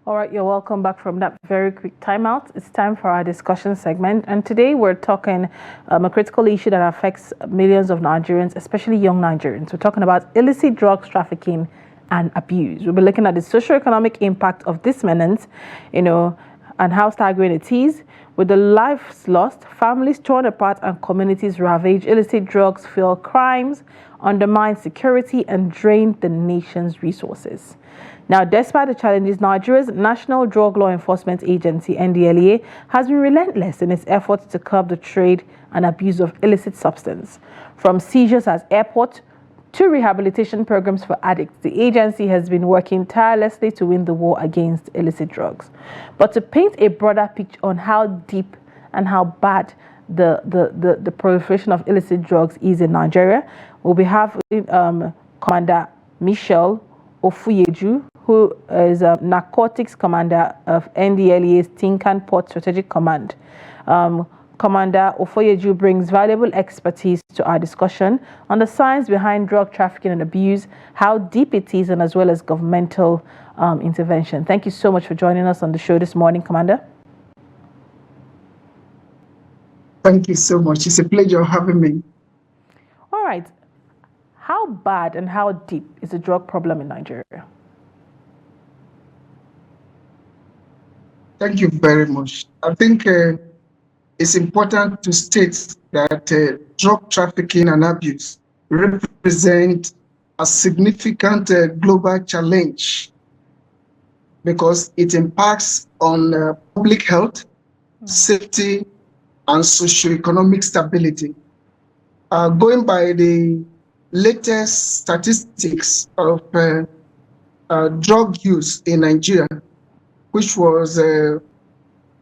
All right, you're welcome back from that very quick timeout. It's time for our discussion segment. And today we're talking a critical issue that affects millions of Nigerians, especially young Nigerians. We're talking about illicit drugs trafficking and abuse. We'll be looking at the socioeconomic impact of this menace, and how staggering it is. With the lives lost, families torn apart, and communities ravaged, illicit drugs fuel crimes, undermine security, and drain the nation's resources. Now, despite the challenges, Nigeria's National Drug Law Enforcement Agency, NDLEA, has been relentless in its efforts to curb the trade and abuse of illicit substance. From seizures at airports to rehabilitation programs for addicts, the agency has been working tirelessly to win the war against illicit drugs. But to paint a broader picture on how deep and how bad the proliferation of illicit drugs is in Nigeria, we'll be having Commander Michelle Ofoyeju, who is a narcotics commander of NDLEA's Tin Can Port Strategic Command. Commander Ofoyeju brings valuable expertise to our discussion on the science behind drug trafficking and abuse, how deep it is, and as well as governmental intervention. Thank you so much for joining us on the show this morning, Commander. Thank you so much. It's a pleasure having me. All right. How bad and how deep is the drug problem in Nigeria? Thank you very much. I think it's important to state that drug trafficking and abuse represent a significant global challenge because it impacts on public health, safety, and socioeconomic stability. Going by the latest statistics of drug use in Nigeria, which was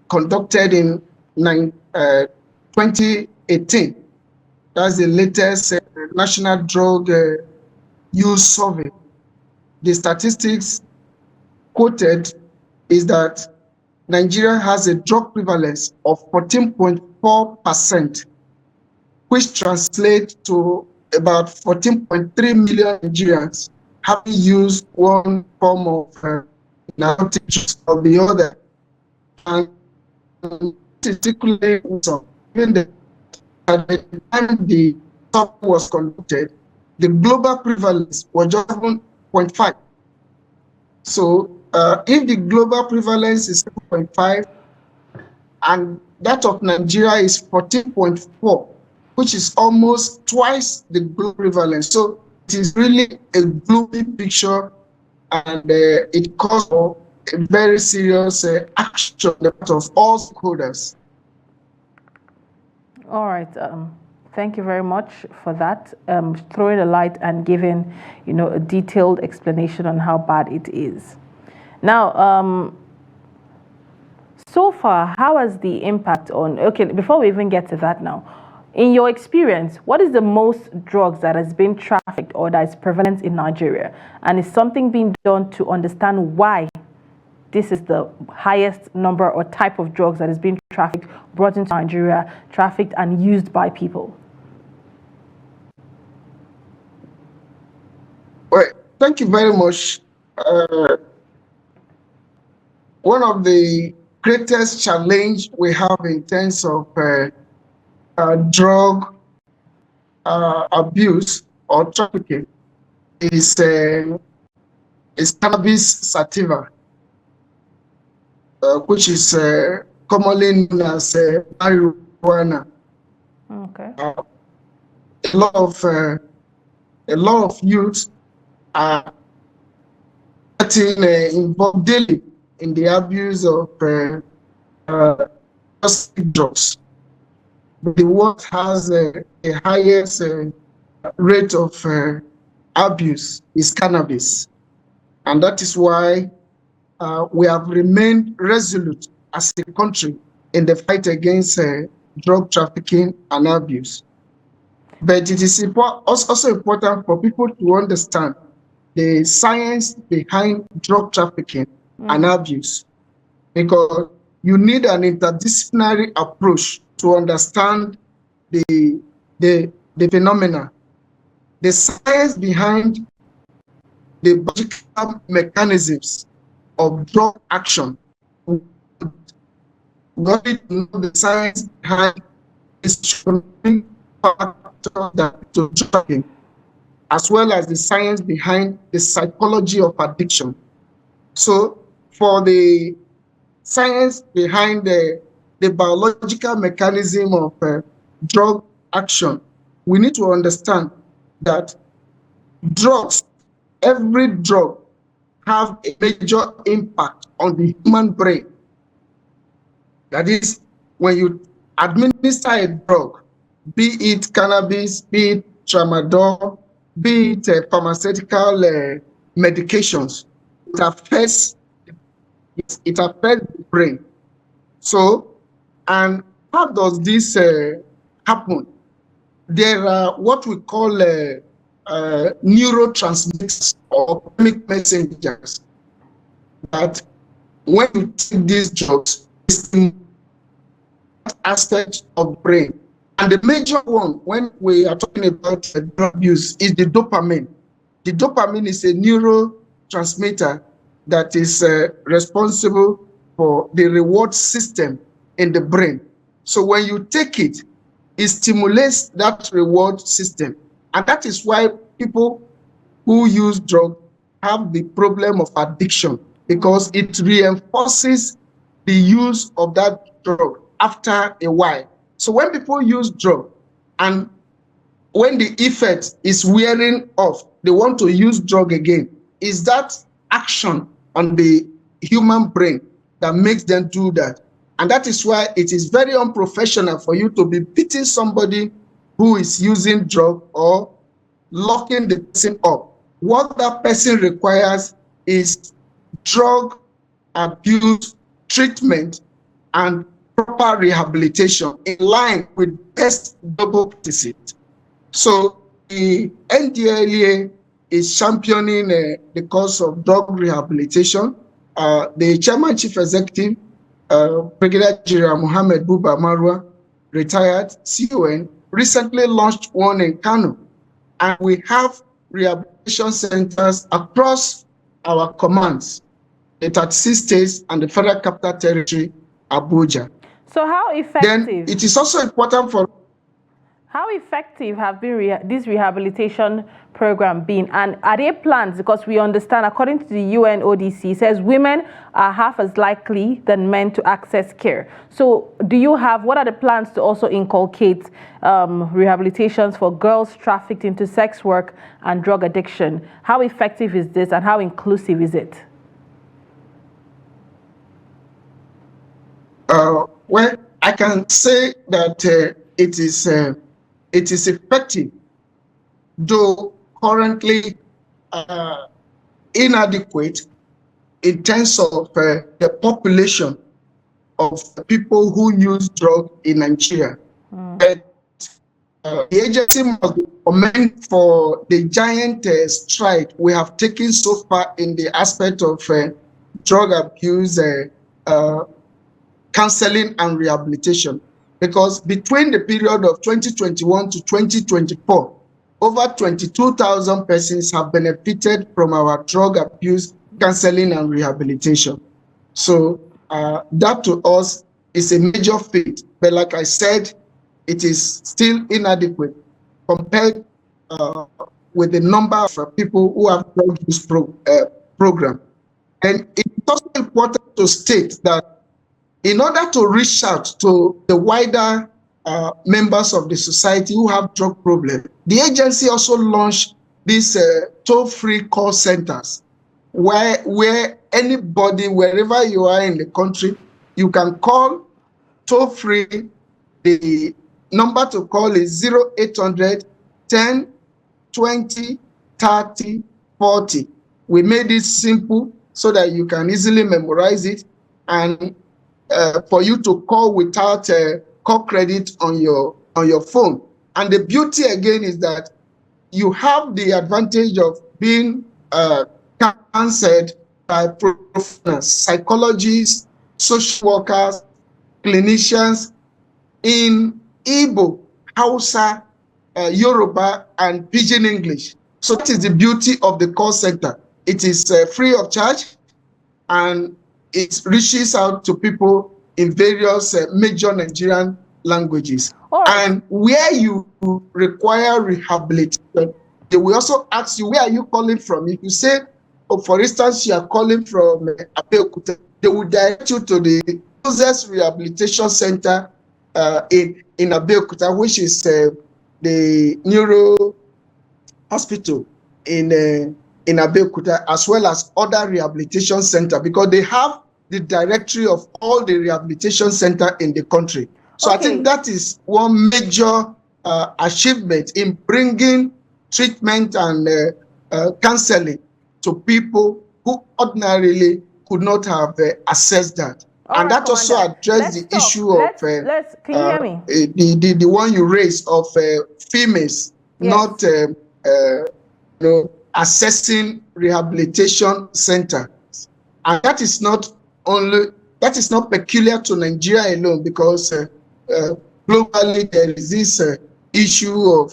conducted in 2018. That's the latest National Drug Use Survey. The statistics quoted is that Nigeria has a drug prevalence of 14.4%, which translates to about 14.3 million Nigerians having used one form of narcotics or the other. And particularly, even at the time the survey was conducted, the global prevalence was just 7.5. So if the global prevalence is 7.5 and that of Nigeria is 14.4, which is almost twice the global prevalence. So it is really a gloomy picture, and it calls for a very serious action on the part of all stakeholders. All right. Thank you very much for that, throwing a light and giving, a detailed explanation on how bad it is. Now, so far, how has the impact on, okay, before we even get to that now, in your experience, what is the most drugs that has been trafficked or that is prevalent in Nigeria? And is something being done to understand why this is the highest number or type of drugs that is being trafficked, brought into Nigeria, trafficked and used by people? Well, thank you very much. One of the greatest challenge we have in terms of drug abuse or trafficking is cannabis sativa, which is commonly known as marijuana. Okay. A lot of youths are getting involved daily in the abuse of drugs. The world has the highest rate of abuse is cannabis, and that is why we have remained resolute as a country in the fight against drug trafficking and abuse. But it is also important for people to understand the science behind drug trafficking and abuse, because you need an interdisciplinary approach to understand the phenomena, the science behind the biological mechanisms of drug action. Got it to know the science behind this factor that to trafficking, as well as the science behind the psychology of addiction. So for the science behind the biological mechanism of drug action, we need to understand that drugs, every drug, have a major impact on the human brain. That is, when you administer a drug, be it cannabis, be it tramadol, be it pharmaceutical medications, it affects the brain. So, and how does this happen? There are what we call neurotransmitters or chemical messengers that when you take these drugs, it's the aspect of the brain. And the major one, when we are talking about drug use, is the dopamine. The dopamine is a neurotransmitter that is responsible for the reward system in the brain. So when you take it, it stimulates that reward system. And that is why people who use drugs have the problem of addiction, because it reinforces the use of that drug after a while. So when people use drug and when the effect is wearing off, they want to use drug again. Is that action on the human brain that makes them do that? And that is why it is very unprofessional for you to be beating somebody who is using drug or locking the person up. What that person requires is drug abuse treatment and proper rehabilitation in line with best global practices. So the NDLEA is championing the cause of drug rehabilitation. The chairman chief executive, Brigadier General Mohammed Buba Marwa, retired CON, recently launched one in Kano. And we have rehabilitation centers across our commands, the 36 states and the Federal Capital Territory, Abuja. So how effective? Then it is also important for... How effective have been this rehabilitation program been? And are there plans? Because we understand, according to the UNODC, it says women are half as likely than men to access care. So what are the plans to also inculcate rehabilitations for girls trafficked into sex work and drug addiction? How effective is this and how inclusive is it? Well, I can say that it is effective, though currently inadequate in terms of the population of people who use drugs in Nigeria. But the agency must be commended for the giant stride we have taken so far in the aspect of drug abuse, counseling and rehabilitation. Because between the period of 2021 to 2024, over 22,000 persons have benefited from our drug abuse counseling and rehabilitation. So that to us is a major feat. But like I said, it is still inadequate compared with the number of people who have drug use program. And it's also important to state that in order to reach out to the wider members of the society who have drug problems, the agency also launched these toll-free call centers where anybody, wherever you are in the country, you can call toll-free. The number to call is 0800 10 20 30 40. We made it simple so that you can easily memorize it and for you to call without call credit on your phone. And the beauty again is that you have the advantage of being counseled by professionals, psychologists, social workers, clinicians in Igbo, Hausa, Yoruba, and Pidgin English. So that is the beauty of the call center. It is free of charge, and it reaches out to people in various major Nigerian languages. Right. And where you require rehabilitation, they will also ask you, where are you calling from? If you say, oh, for instance, you are calling from Abeokuta, they will direct you to the closest rehabilitation center in Abeokuta, which is the Neuro Hospital in Abeokuta, as well as other rehabilitation center, because they have the directory of all the rehabilitation center in the country. So I think that is one major achievement in bringing treatment and counseling to people who ordinarily could not have accessed that. And that also addressed the issue of can you hear me? The one you raised of females not assessing rehabilitation centers. And that is not peculiar to Nigeria alone, because globally there is this issue of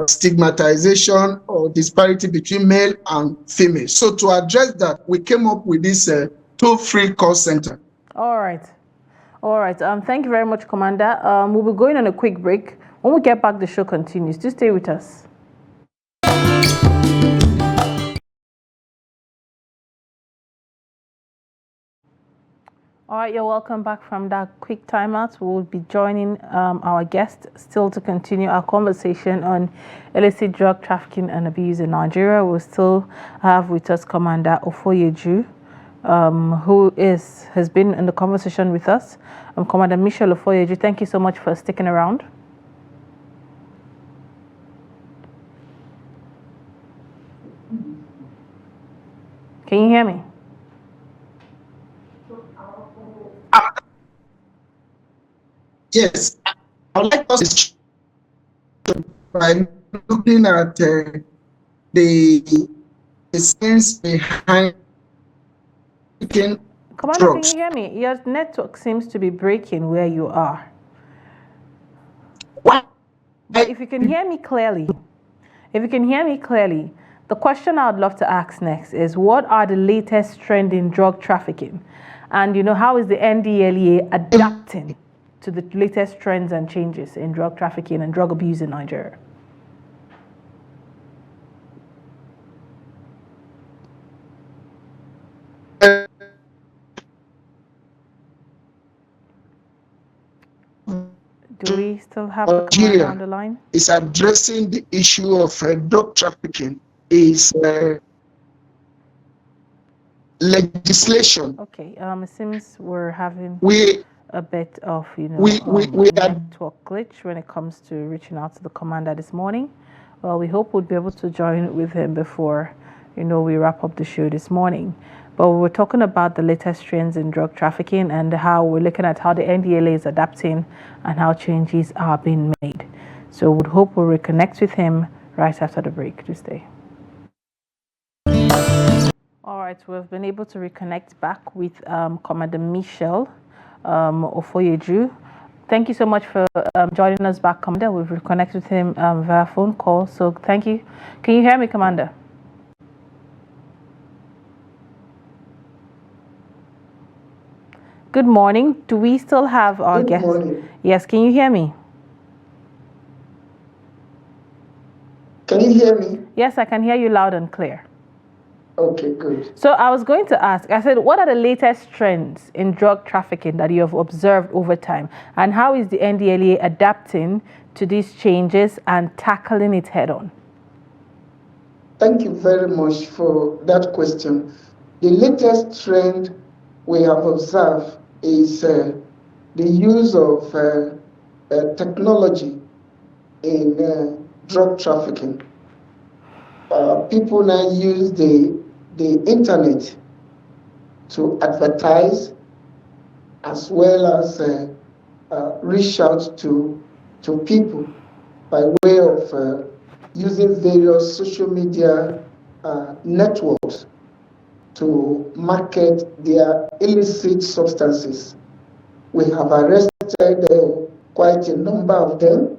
stigmatization or disparity between male and female. So to address that, we came up with this toll-free call center. All right. Thank you very much, Commander. We'll be going on a quick break. When we get back, the show continues. Do stay with us. All right, you're welcome back from that quick timeout. We will be joining our guest still to continue our conversation on illicit drug trafficking and abuse in Nigeria. We'll still have with us Commander Ofoyeju, who has been in the conversation with us. Commander Michel Ofoyeju, thank you so much for sticking around. Can you hear me? Yes, I would like us to by looking at the sense behind Commander, drugs. can you hear me? Your network seems to be breaking where you are. What? But if you can hear me clearly, the question I would love to ask next is, what are the latest trends in drug trafficking? And, how is the NDLEA adapting to the latest trends and changes in drug trafficking and drug abuse in Nigeria? Do we still have the commander on the line? Is addressing the issue of drug trafficking is legislation. Okay, it seems we're having a bit of, network glitch when it comes to reaching out to the commander this morning. Well, we hope we'll be able to join with him before, we wrap up the show this morning. But we're talking about the latest trends in drug trafficking and how we're looking at how the NDLEA is adapting and how changes are being made. So we hope we'll reconnect with him right after the break. To stay. All right, we've been able to reconnect back with Commander Michel Ofoyeju. Thank you so much for joining us back, Commander. We've reconnected with him via phone call. So thank you. Can you hear me, Commander? Good morning. Do we still have our guest? Good morning. Yes, can you hear me? Can you hear me? Yes, I can hear you loud and clear. Okay, good. So I was going to ask, I said, what are the latest trends in drug trafficking that you have observed over time? And how is the NDLEA adapting to these changes and tackling it head on? Thank you very much for that question. The latest trend we have observed is the use of technology in drug trafficking. People now use the internet to advertise, as well as reach out to people by way of using various social media networks to market their illicit substances. We have arrested quite a number of them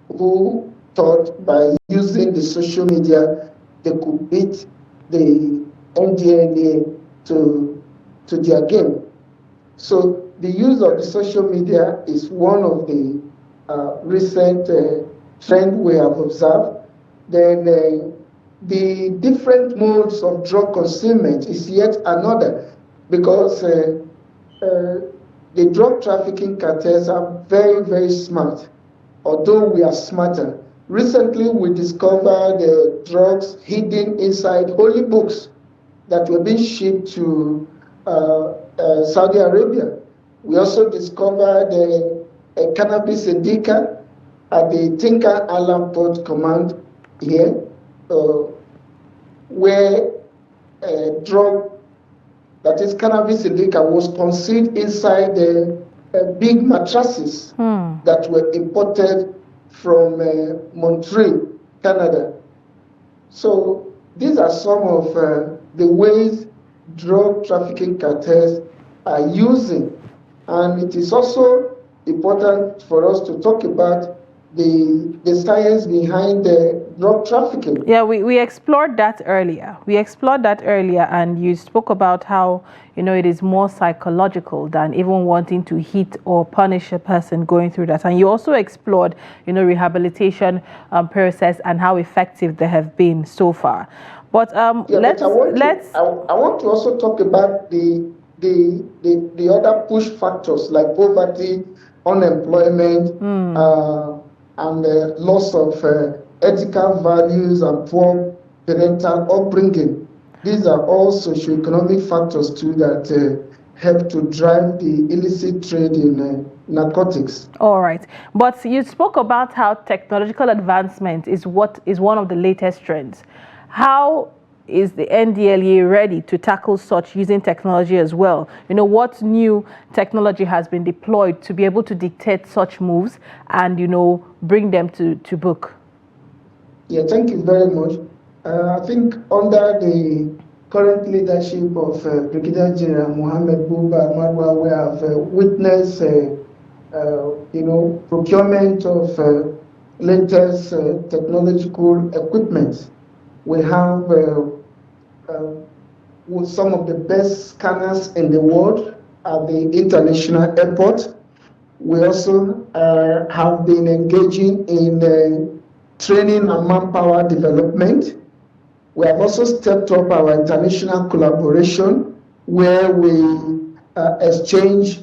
who thought by using the social media they could beat the NDLEA to their game. So the use of the social media is one of the recent trends we have observed. Then the different modes of drug concealment is yet another, because the drug trafficking cartels are very, very smart, although we are smarter. Recently, we discovered drugs hidden inside holy books that were being shipped to Saudi Arabia. We also discovered a cannabis indica at the Tin Can Island port command here, where a drug, that is cannabis indica, was concealed inside the big mattresses that were imported from Montreal, Canada. So these are some of the ways drug trafficking cartels are using. And it is also important for us to talk about the science behind the drug trafficking. Yeah, we explored that earlier. And you spoke about how, it is more psychological than even wanting to hit or punish a person going through that. And you also explored, rehabilitation process and how effective they have been so far. But I want to also talk about the other push factors like poverty, unemployment, and loss of ethical values and poor parental upbringing. These are all socioeconomic factors too that help to drive the illicit trade in narcotics. All right. But you spoke about how technological advancement is one of the latest trends. How is the NDLEA ready to tackle such using technology as well? What new technology has been deployed to be able to dictate such moves and, bring them to book? Yeah, thank you very much. I think under the current leadership of Brigadier General Mohammed Buba Marwa, we have witnessed, procurement of latest technological equipment. We have some of the best scanners in the world at the international airport. We also have been engaging in training and manpower development. We have also stepped up our international collaboration, where we exchange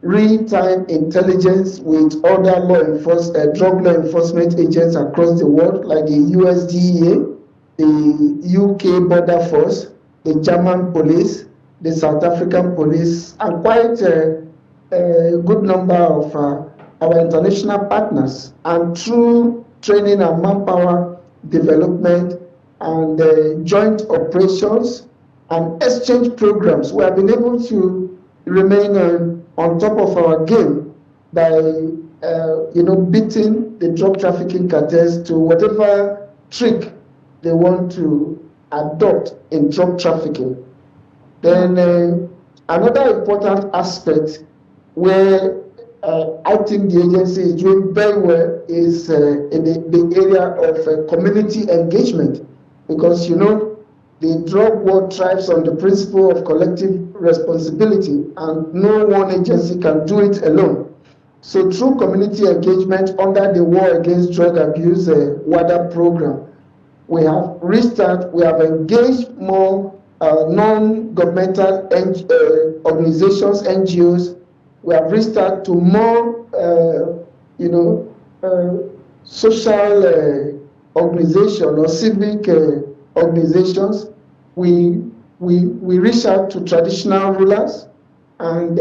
real-time intelligence with other drug law enforcement agents across the world, like the USDA, the UK Border Force, the German police, the South African police, and quite a good number of our international partners. And through training and manpower development and joint operations and exchange programs, we have been able to remain on top of our game by beating the drug trafficking cartels to whatever trick they want to adopt in drug trafficking. Then another important aspect where I think the agency is doing very well is in the area of community engagement, because the drug war thrives on the principle of collective responsibility, and no one agency can do it alone. So through community engagement under the War Against Drug Abuse WADA program, we have engaged more non-governmental organizations, NGOs. We have reached out to more, social organizations or civic organizations. We reach out to traditional rulers and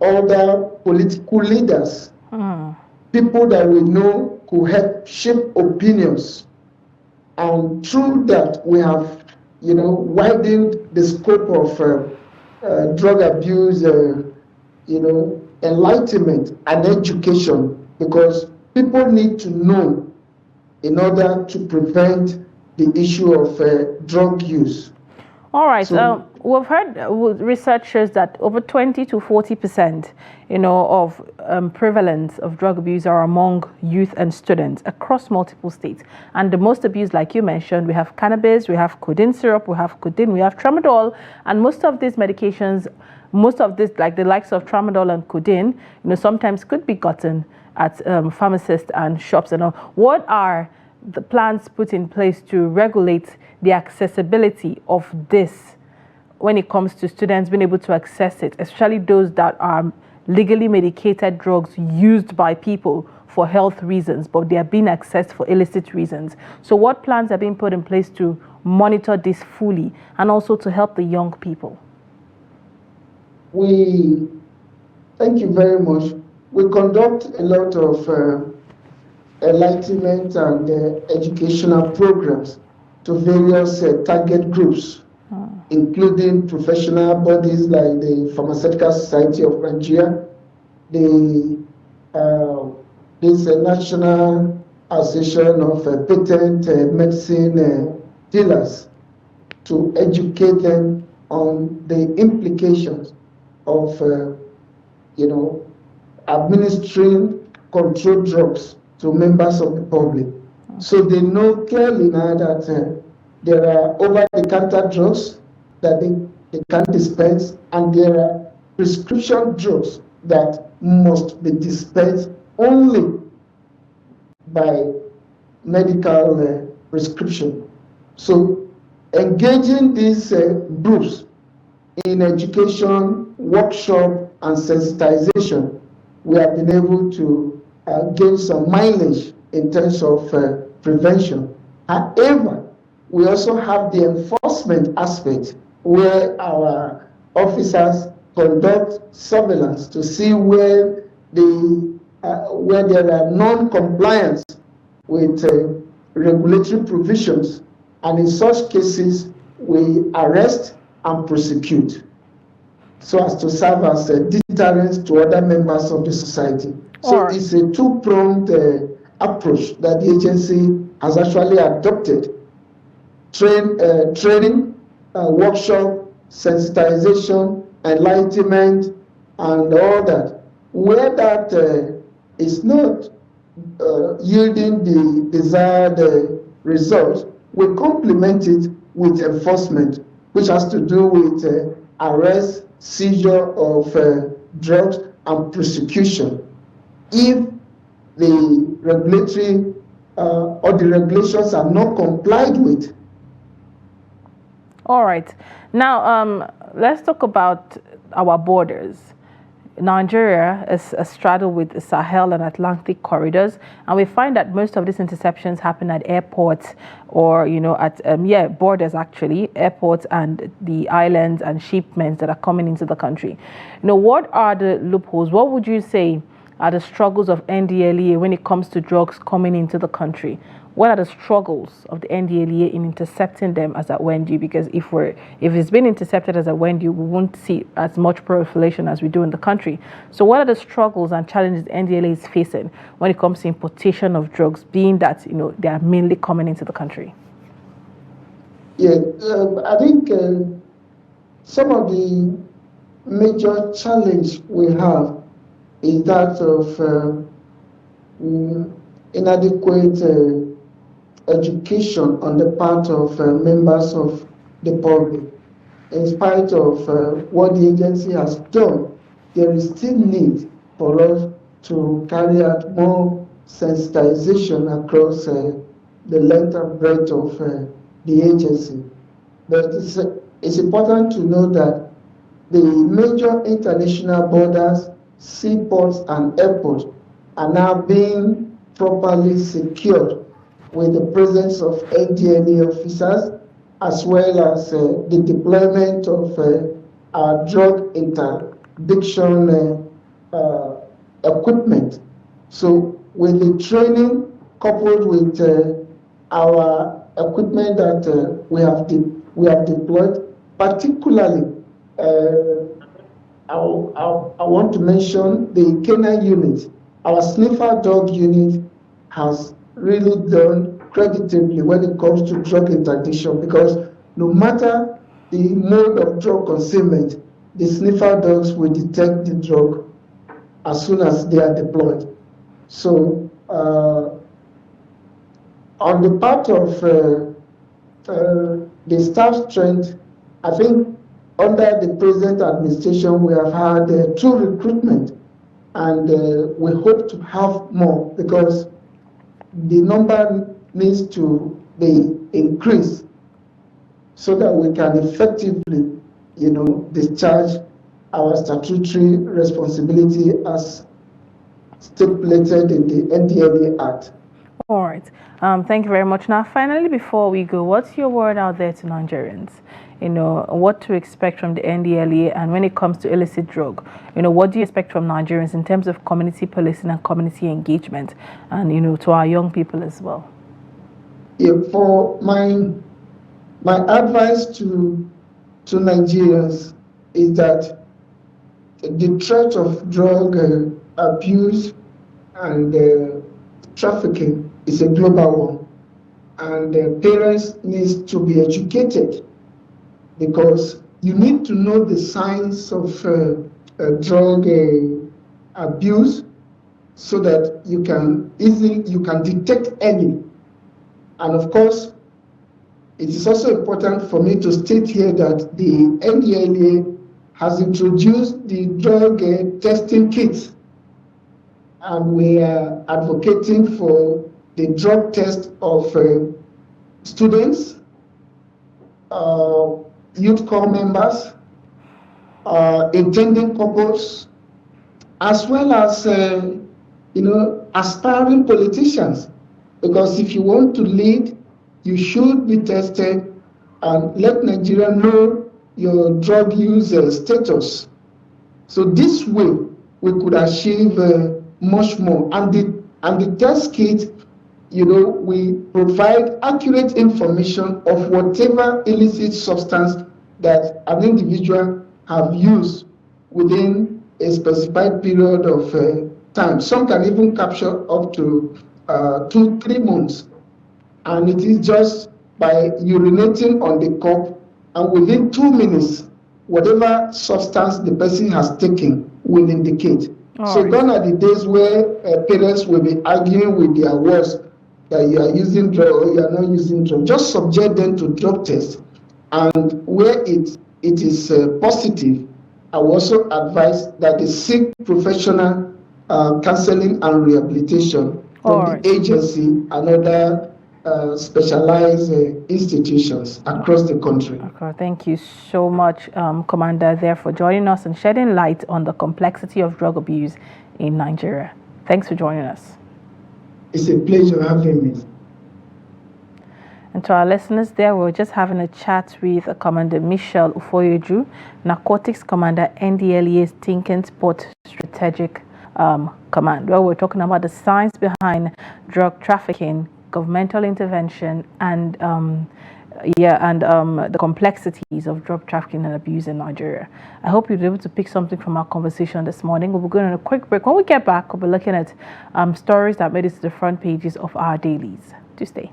other political leaders, people that we know could help shape opinions. And through that, we have, widened the scope of drug abuse, enlightenment and education, because people need to know in order to prevent the issue of drug use. All right. So We've heard research shows that over 20 to 40%, of prevalence of drug abuse are among youth and students across multiple states. And the most abused, like you mentioned, we have cannabis, we have codeine syrup, we have codeine, we have tramadol, and most of these medications, most of this, like the likes of tramadol and codeine, sometimes could be gotten at pharmacists and shops. And all. What are the plans put in place to regulate the accessibility of this when it comes to students being able to access it, especially those that are legally medicated drugs used by people for health reasons, but they are being accessed for illicit reasons? So what plans are being put in place to monitor this fully and also to help the young people? Thank you very much. We conduct a lot of enlightenment and educational programs to various target groups, including professional bodies like the Pharmaceutical Society of Nigeria, this National Association of Patent Medicine Dealers, to educate them on the implications of, administering controlled drugs to members of the public. So they know clearly now that there are over-the-counter drugs that they can dispense, and there are prescription drugs that must be dispensed only by medical prescription. So engaging these groups in education, workshop, and sensitization, we have been able to gain some mileage in terms of prevention. However, we also have the enforcement aspect where our officers conduct surveillance to see where there are non-compliance with regulatory provisions, and in such cases we arrest and prosecute, so as to serve as a deterrent to other members of the society. So it's a two-pronged approach that the agency has actually adopted: training, workshop, sensitization, enlightenment, and all that. Where that is not yielding the desired results, we complement it with enforcement, which has to do with arrest, seizure of drugs, and prosecution if the regulatory or the regulations are not complied with. All right. Now, let's talk about our borders. Nigeria is straddled with the Sahel and Atlantic corridors, and we find that most of these interceptions happen at airports or, at borders actually, airports and the islands and shipments that are coming into the country. What are the loopholes? What would you say are the struggles of NDLEA when it comes to drugs coming into the country? What are the struggles of the NDLEA in intercepting them as at when due? Because if it's been intercepted as at when due, we won't see as much proliferation as we do in the country. So what are the struggles and challenges the NDLEA is facing when it comes to importation of drugs, being that they are mainly coming into the country? Yeah, I think some of the major challenge we have is that of inadequate education on the part of members of the public. In spite of what the agency has done, there is still need for us to carry out more sensitization across the length and breadth of the agency. But it's important to know that the major international borders, seaports, and airports are now being properly secured with the presence of NDLEA officers, as well as the deployment of our drug interdiction equipment. So with the training coupled with our equipment that we have deployed, particularly I want to mention the canine unit. Our sniffer dog unit has really done creditably when it comes to drug interdiction, because no matter the mode of drug concealment, the sniffer dogs will detect the drug as soon as they are deployed. So on the part of the staff strength, I think under the present administration, we have had true recruitment, and we hope to have more because the number needs to be increased so that we can effectively, discharge our statutory responsibility as stipulated in the NDLEA Act. All right. Thank you very much. Now, finally, before we go, what's your word out there to Nigerians? What to expect from the NDLEA, and when it comes to illicit drug, what do you expect from Nigerians in terms of community policing and community engagement, and to our young people as well? Yeah, for my advice to Nigerians is that the threat of drug abuse and trafficking is a global one, and parents need to be educated because you need to know the signs of drug abuse so that you can detect early. And of course, it is also important for me to state here that the NDLEA has introduced the drug testing kits, and we are advocating for the drug test of students, youth corps members, intending couples, as well as aspiring politicians. Because if you want to lead, you should be tested and let Nigeria know your drug use status. So this way, we could achieve much more. And the test kit, we provide accurate information of whatever illicit substance that an individual have used within a specified period of time. Some can even capture up to 2-3 months. And it is just by urinating on the cup, and within 2 minutes, whatever substance the person has taken will indicate. So gone are the days where parents will be arguing with their words that you are using drug or you are not using drug. Just subject them to drug tests, and where it is positive, I will also advise that they seek professional counseling and rehabilitation from the agency and other specialized institutions across the country. Okay, thank you so much, Commander, there for joining us and shedding light on the complexity of drug abuse in Nigeria. Thanks for joining us. It's a pleasure having me. And to our listeners there, we're just having a chat with Commander Michelle Ofoyeju, Narcotics Commander, NDLEA's Tin Can Strategic Command, where we're talking about the science behind drug trafficking, governmental intervention, and the complexities of drug trafficking and abuse in Nigeria. I hope you'll be able to pick something from our conversation this morning. We'll be going on a quick break. When we get back, we'll be looking at stories that made it to the front pages of our dailies. Do stay.